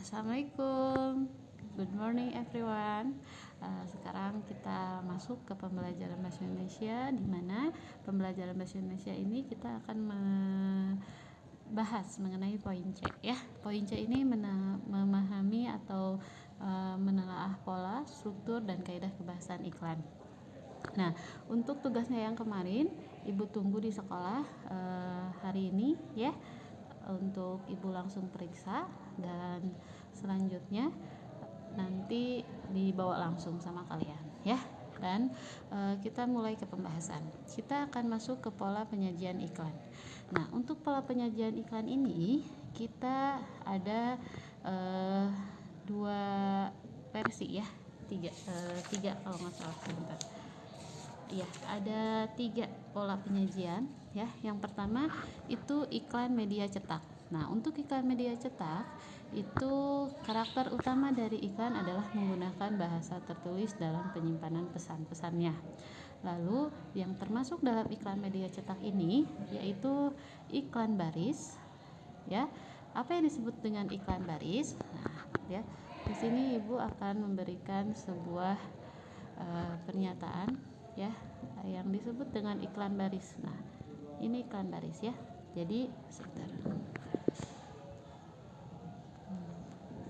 Assalamualaikum, good morning everyone. Sekarang kita masuk ke pembelajaran bahasa Indonesia, di mana pembelajaran bahasa Indonesia ini kita akan membahas mengenai poin C ya. Poin C ini memahami atau menelaah pola, struktur, dan kaidah kebahasaan iklan. Nah, untuk tugasnya yang kemarin Ibu tunggu di sekolah hari ini ya, untuk Ibu langsung periksa, dan selanjutnya nanti dibawa langsung sama kalian ya. Dan kita mulai ke pembahasan. Kita akan masuk ke pola penyajian iklan. Nah, untuk pola penyajian iklan ini kita ada dua versi ya, tiga kalau nggak salah, sebentar. Ya, ada 3 pola penyajian ya. Yang pertama itu iklan media cetak. Nah, untuk iklan media cetak itu karakter utama dari iklan adalah menggunakan bahasa tertulis dalam penyimpanan pesan-pesannya. Lalu yang termasuk dalam iklan media cetak ini yaitu iklan baris ya. Apa yang disebut dengan iklan baris? Nah, ya. Di sini Ibu akan memberikan sebuah pernyataan ya yang disebut dengan iklan baris. Nah, ini iklan baris ya. Jadi sebentar.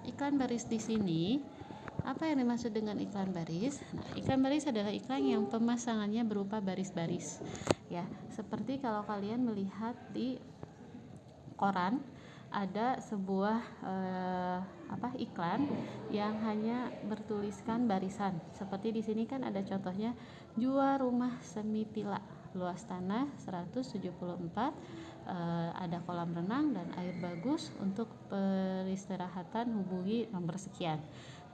Iklan baris di sini, apa yang dimaksud dengan iklan baris? Nah, iklan baris adalah iklan yang pemasangannya berupa baris-baris ya. Seperti kalau kalian melihat di koran ada sebuah iklan yang hanya bertuliskan barisan. Seperti di sini kan ada contohnya, jual rumah semi villa, luas tanah 174, ada kolam renang dan air bagus, untuk peristirahatan hubungi nomor sekian.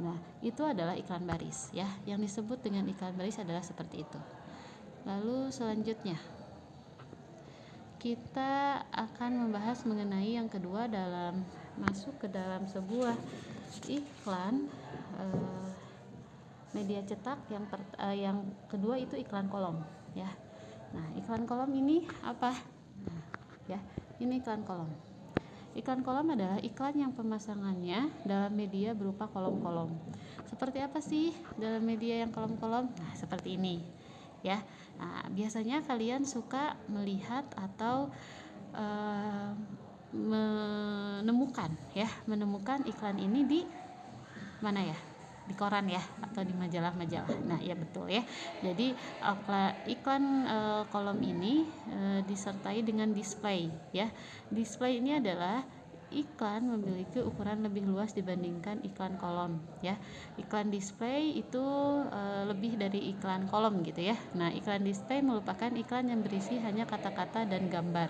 Nah, itu adalah iklan baris ya. Yang disebut dengan iklan baris adalah seperti itu. Lalu selanjutnya kita akan membahas mengenai yang kedua dalam masuk ke dalam sebuah iklan media cetak. Yang kedua itu iklan kolom ya. Nah, iklan kolom ini apa? Ya, ini iklan kolom. Iklan kolom adalah iklan yang pemasangannya dalam media berupa kolom-kolom. Seperti apa sih dalam media yang kolom-kolom? Nah, seperti ini ya. Nah, biasanya kalian suka melihat atau menemukan iklan ini di mana ya? Di koran ya, atau di majalah-majalah. Nah, ya betul ya. Jadi iklan kolom ini disertai dengan display ya. Display ini adalah iklan memiliki ukuran lebih luas dibandingkan iklan kolom ya. Iklan display itu lebih dari iklan kolom gitu ya. Nah, iklan display merupakan iklan yang berisi hanya kata-kata dan gambar,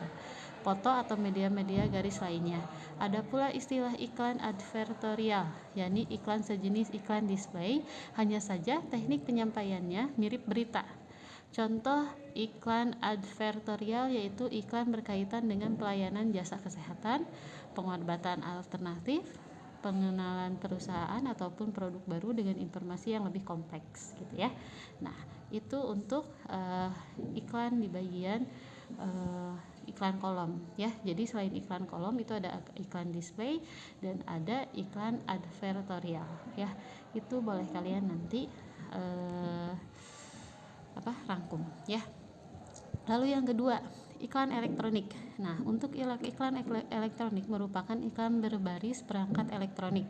foto atau media-media garis lainnya. Ada pula istilah iklan advertorial, yakni iklan sejenis iklan display, hanya saja teknik penyampaiannya mirip berita. Contoh iklan advertorial yaitu iklan berkaitan dengan pelayanan jasa kesehatan, pengobatan alternatif, pengenalan perusahaan ataupun produk baru dengan informasi yang lebih kompleks gitu ya. Nah, itu untuk iklan di bagian iklan kolom ya. Jadi selain iklan kolom itu ada iklan display dan ada iklan advertorial ya. Itu boleh kalian nanti rangkum ya. Lalu yang kedua, iklan elektronik. Nah, untuk iklan elektronik merupakan iklan berbaris perangkat elektronik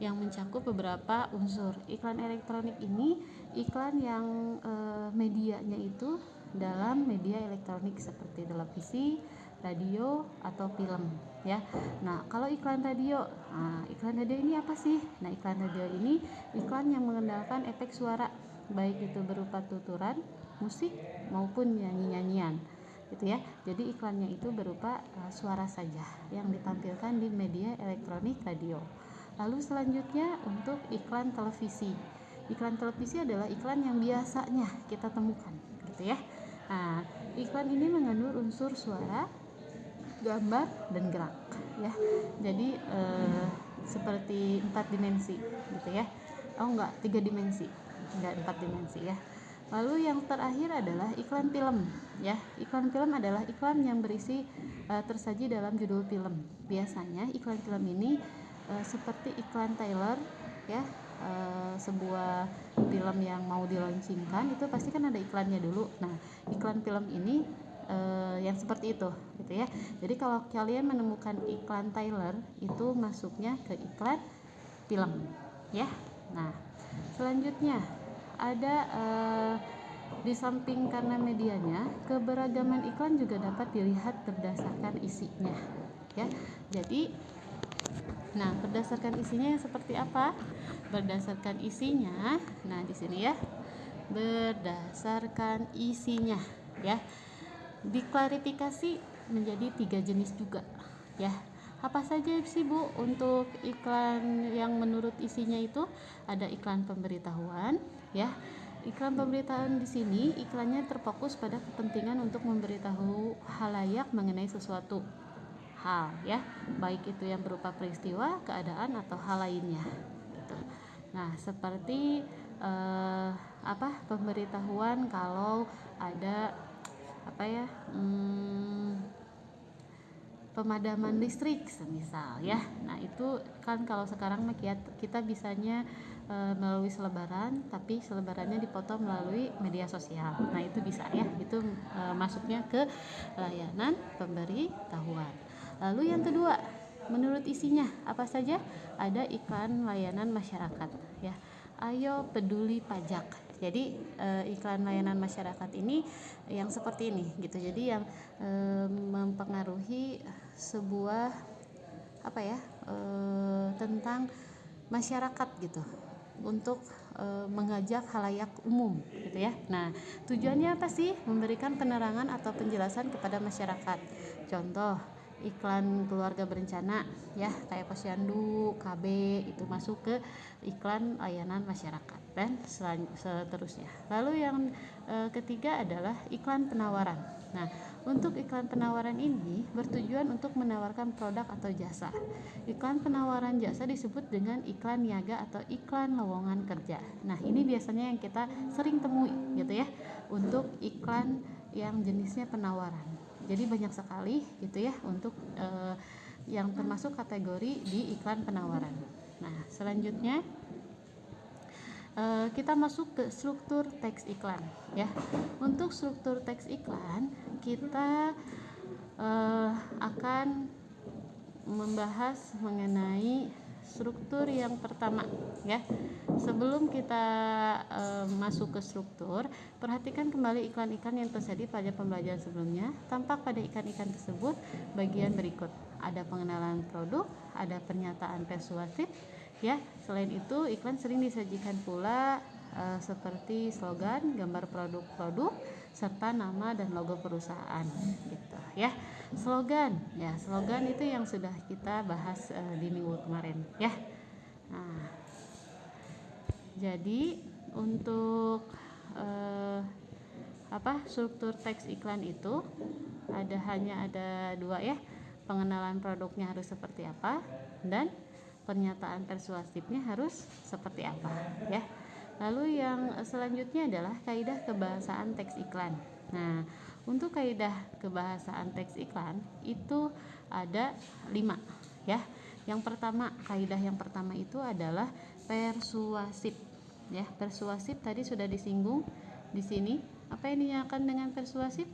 yang mencakup beberapa unsur. Iklan elektronik ini iklan yang medianya itu dalam media elektronik seperti televisi, radio, atau film ya. Nah, kalau iklan radio ini apa sih? Nah, iklan radio ini iklan yang mengandalkan efek suara, baik itu berupa tuturan, musik maupun nyanyi-nyanyian gitu ya. Jadi iklannya itu berupa suara saja yang ditampilkan di media elektronik radio. Lalu selanjutnya untuk iklan televisi. Iklan televisi adalah iklan yang biasanya kita temukan gitu ya. Nah, iklan ini mengandung unsur suara, gambar, dan gerak ya. Jadi seperti 4 dimensi gitu ya. 3 dimensi, enggak 4 dimensi ya. Lalu yang terakhir adalah iklan film ya. Iklan film adalah iklan yang berisi tersaji dalam judul film. Biasanya iklan film ini seperti iklan Tyler ya, sebuah film yang mau dilaunchingkan itu pasti kan ada iklannya dulu. Nah, iklan film ini yang seperti itu gitu ya. Jadi kalau kalian menemukan iklan Tyler itu masuknya ke iklan film ya. Nah, selanjutnya ada di samping karena medianya, keberagaman iklan juga dapat dilihat berdasarkan isinya ya. Jadi berdasarkan isinya seperti apa? Berdasarkan isinya, nah di sini ya, berdasarkan isinya ya, diklarifikasi menjadi 3 jenis juga ya. Apa saja sih Bu untuk iklan yang menurut isinya itu? Ada iklan pemberitahuan ya. Iklan pemberitaan di sini iklannya terfokus pada kepentingan untuk memberitahu halayak mengenai sesuatu hal ya, baik itu yang berupa peristiwa, keadaan atau hal lainnya gitu. Nah, seperti pemberitahuan kalau ada pemadaman listrik semisal ya. Nah, itu kan kalau sekarang kita bisanya melalui selebaran, tapi selebarannya dipoto melalui media sosial. Nah, itu bisa ya. Itu masuknya ke layanan pemberitahuan. Lalu yang kedua, menurut isinya apa saja? Ada iklan layanan masyarakat ya. Ayo peduli pajak. Jadi iklan layanan masyarakat ini yang seperti ini gitu. Jadi yang mempengaruhi sebuah tentang masyarakat gitu, untuk mengajak halayak umum gitu ya. Nah, tujuannya apa sih? Memberikan penerangan atau penjelasan kepada masyarakat. Contoh iklan keluarga berencana ya, kayak Posyandu, KB itu masuk ke iklan layanan masyarakat dan seterusnya. Lalu yang ketiga adalah iklan penawaran. Nah, untuk iklan penawaran ini bertujuan untuk menawarkan produk atau jasa. Iklan penawaran jasa disebut dengan iklan niaga atau iklan lowongan kerja. Nah, ini biasanya yang kita sering temui gitu ya, untuk iklan yang jenisnya penawaran. Jadi banyak sekali gitu ya untuk yang termasuk kategori di iklan penawaran. Nah, selanjutnya kita masuk ke struktur teks iklan ya. Untuk struktur teks iklan kita akan membahas mengenai struktur yang pertama ya. Sebelum kita masuk ke struktur, perhatikan kembali iklan-iklan yang terjadi pada pembelajaran sebelumnya. Tampak pada iklan-iklan tersebut bagian berikut: ada pengenalan produk, ada pernyataan persuasif ya. Selain itu, iklan sering disajikan pula seperti slogan, gambar produk-produk, serta nama dan logo perusahaan gitu ya. Slogan itu yang sudah kita bahas di minggu kemarin ya. Nah, jadi untuk struktur teks iklan itu hanya ada 2 ya. Pengenalan produknya harus seperti apa dan pernyataan persuasifnya harus seperti apa ya. Lalu yang selanjutnya adalah kaidah kebahasaan teks iklan. Nah, untuk kaidah kebahasaan teks iklan itu ada 5 ya. Kaidah yang pertama itu adalah persuasif ya. Persuasif tadi sudah disinggung di sini. Apa yang dinamakan dengan persuasif?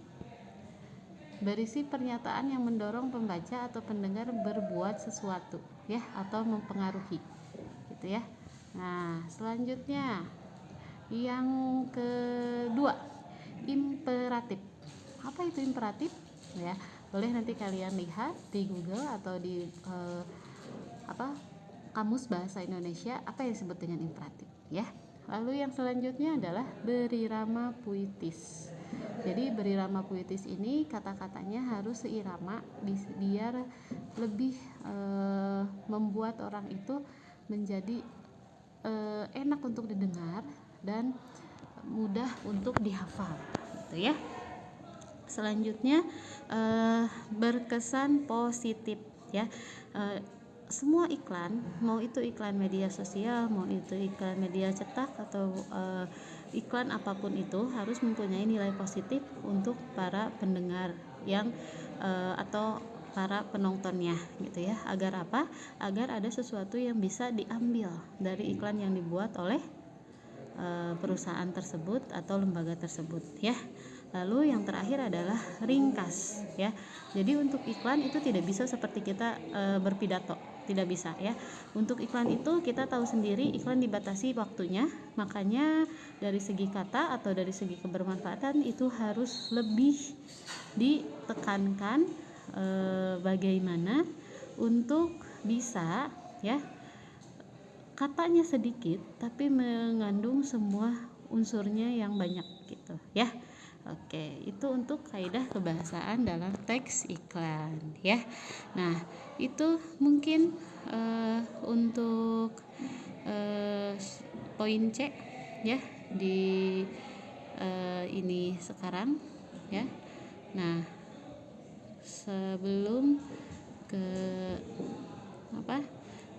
Berisi pernyataan yang mendorong pembaca atau pendengar berbuat sesuatu ya, atau mempengaruhi gitu ya. Nah, selanjutnya yang kedua, imperatif. Apa itu imperatif ya? Boleh nanti kalian lihat di Google atau di Kamus Bahasa Indonesia apa yang disebut dengan imperatif ya. Lalu yang selanjutnya adalah berirama puitis. Jadi berirama puitis ini kata-katanya harus seirama biar lebih membuat orang itu menjadi enak untuk didengar dan mudah untuk dihafal gitu ya. Selanjutnya berkesan positif ya. Semua iklan, mau itu iklan media sosial, mau itu iklan media cetak atau iklan apapun itu harus mempunyai nilai positif untuk para pendengar yang atau para penontonnya gitu ya. Agar apa? Agar ada sesuatu yang bisa diambil dari iklan yang dibuat oleh perusahaan tersebut atau lembaga tersebut ya. Lalu yang terakhir adalah ringkas ya. Jadi untuk iklan itu tidak bisa seperti kita berpidato, tidak bisa ya. Untuk iklan itu kita tahu sendiri, iklan dibatasi waktunya, makanya dari segi kata atau dari segi kebermanfaatan itu harus lebih ditekankan bagaimana untuk bisa ya, katanya sedikit tapi mengandung semua unsurnya yang banyak gitu ya. Oke, itu untuk kaidah kebahasaan dalam teks iklan ya. Nah, itu mungkin untuk poin C ya di ini sekarang ya. Nah, sebelum ke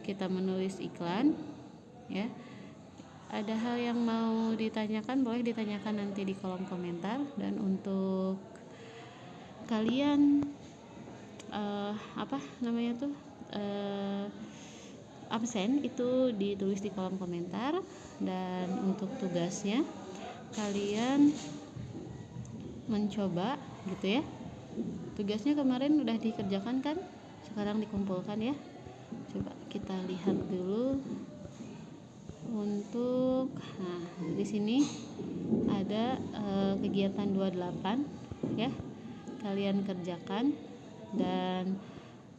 kita menulis iklan ya, ada hal yang mau ditanyakan, boleh ditanyakan nanti di kolom komentar. Dan untuk kalian absen itu ditulis di kolom komentar. Dan untuk tugasnya kalian mencoba gitu ya. Tugasnya kemarin udah dikerjakan kan, sekarang dikumpulkan ya. Coba kita lihat dulu. Untuk di sini ada kegiatan 28 ya, kalian kerjakan dan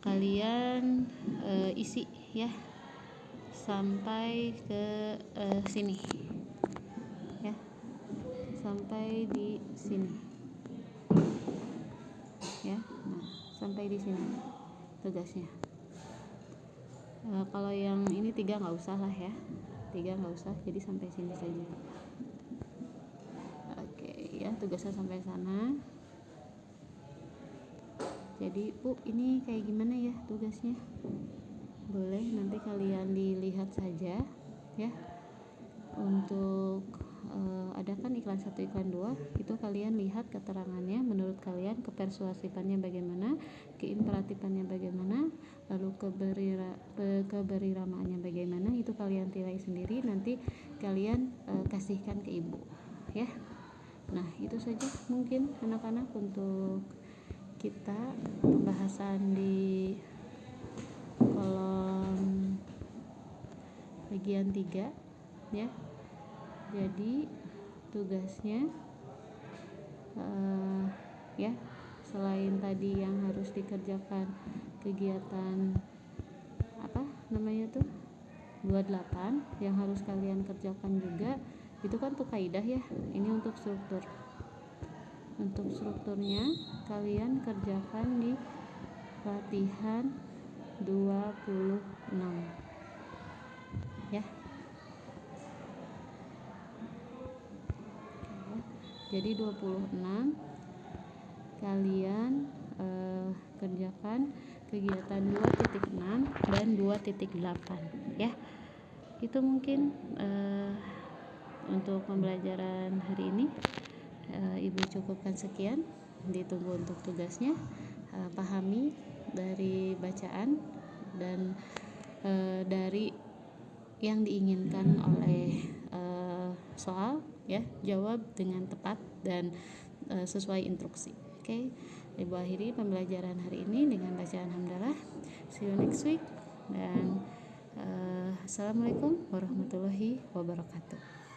kalian isi ya sampai ke sini ya, sampai di sini ya. Nah, sampai di sini tugasnya. Kalau yang ini 3 nggak usah lah ya, 3 nggak usah, jadi sampai sini saja. Oke ya, tugasnya sampai sana. Jadi Bu, ini kayak gimana ya tugasnya? Boleh nanti kalian dilihat saja ya. Untuk ada kan iklan 1, iklan 2, itu kalian lihat keterangannya, menurut kalian kepersuasifannya bagaimana, keimperatifan bagaimana, lalu keberiramaannya bagaimana, itu kalian nilai sendiri, nanti kalian kasihkan ke ibu ya. Nah, itu saja mungkin anak-anak untuk kita pembahasan di kolom bagian 3 ya. Jadi tugasnya ya, selain tadi yang harus dikerjakan kegiatan 28 yang harus kalian kerjakan juga, itu kan untuk kaidah ya. Ini untuk struktur. Untuk strukturnya kalian kerjakan di latihan 26 ya. Jadi 26 kalian kerjakan kegiatan 2.6 dan 2.8 ya. Itu mungkin untuk pembelajaran hari ini Ibu cukupkan sekian. Ditunggu untuk tugasnya. Pahami dari bacaan dan dari yang diinginkan oleh soal ya, jawab dengan tepat dan sesuai instruksi. Oke. Ibu akhiri pembelajaran hari ini dengan bacaan hamdalah. See you next week dan assalamualaikum warahmatullahi wabarakatuh.